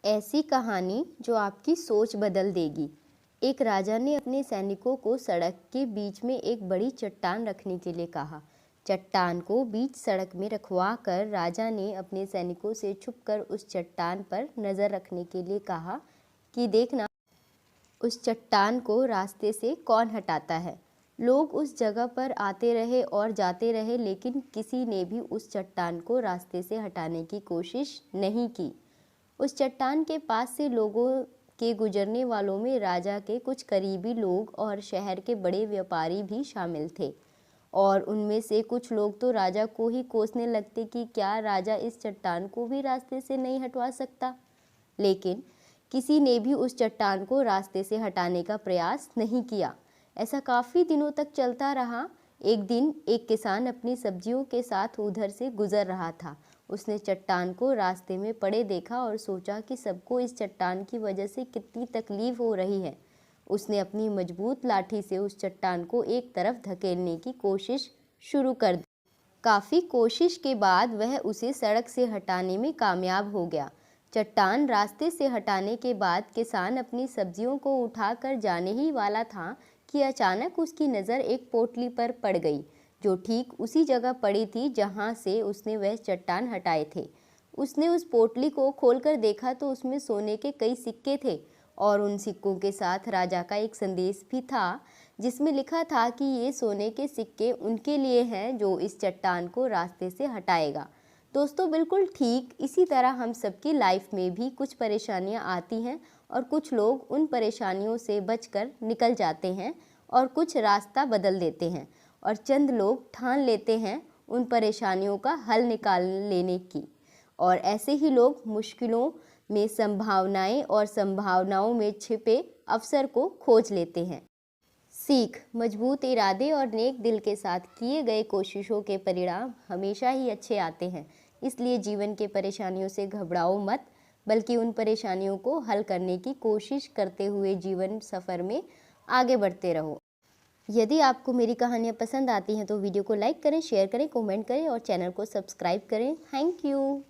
ऐसी कहानी जो आपकी सोच बदल देगी। एक राजा ने अपने सैनिकों को सड़क के बीच में एक बड़ी चट्टान रखने के लिए कहा। चट्टान को बीच सड़क में रखवा कर राजा ने अपने सैनिकों से छुपकर उस चट्टान पर नज़र रखने के लिए कहा कि देखना उस चट्टान को रास्ते से कौन हटाता है। लोग उस जगह पर आते रहे और जाते रहे, लेकिन किसी ने भी उस चट्टान को रास्ते से हटाने की कोशिश नहीं की। उस चट्टान के पास से लोगों के गुजरने वालों में राजा के कुछ करीबी लोग और शहर के बड़े व्यापारी भी शामिल थे, और उनमें से कुछ लोग तो राजा को ही कोसने लगते कि क्या राजा इस चट्टान को भी रास्ते से नहीं हटवा सकता। लेकिन किसी ने भी उस चट्टान को रास्ते से हटाने का प्रयास नहीं किया। ऐसा काफ़ी दिनों तक चलता रहा। एक दिन एक किसान अपनी सब्जियों के साथ उधर से गुजर रहा था। उसने चट्टान को रास्ते में पड़े देखा और सोचा कि सबको इस चट्टान की वजह से कितनी तकलीफ हो रही है। उसने अपनी मजबूत लाठी से उस चट्टान को एक तरफ धकेलने की कोशिश शुरू कर दी। काफ़ी कोशिश के बाद वह उसे सड़क से हटाने में कामयाब हो गया। चट्टान रास्ते से हटाने के बाद किसान अपनी सब्जियों को उठाकर जाने ही वाला था कि अचानक उसकी नज़र एक पोटली पर पड़ गई, जो ठीक उसी जगह पड़ी थी जहां से उसने वह चट्टान हटाए थे। उसने उस पोटली को खोलकर देखा तो उसमें सोने के कई सिक्के थे, और उन सिक्कों के साथ राजा का एक संदेश भी था, जिसमें लिखा था कि ये सोने के सिक्के उनके लिए हैं जो इस चट्टान को रास्ते से हटाएगा। दोस्तों, बिल्कुल ठीक इसी तरह हम सबकी लाइफ में भी कुछ परेशानियां आती हैं, और कुछ लोग उन परेशानियों से बचकर निकल जाते हैं और कुछ रास्ता बदल देते हैं, और चंद लोग ठान लेते हैं उन परेशानियों का हल निकाल लेने की। और ऐसे ही लोग मुश्किलों में संभावनाएं और संभावनाओं में छिपे अवसर को खोज लेते हैं। सीख: मजबूत इरादे और नेक दिल के साथ किए गए कोशिशों के परिणाम हमेशा ही अच्छे आते हैं। इसलिए जीवन के परेशानियों से घबराओ मत, बल्कि उन परेशानियों को हल करने की कोशिश करते हुए जीवन सफ़र में आगे बढ़ते रहो। यदि आपको मेरी कहानियाँ पसंद आती हैं तो वीडियो को लाइक करें, शेयर करें, कमेंट करें और चैनल को सब्सक्राइब करें। Thank you.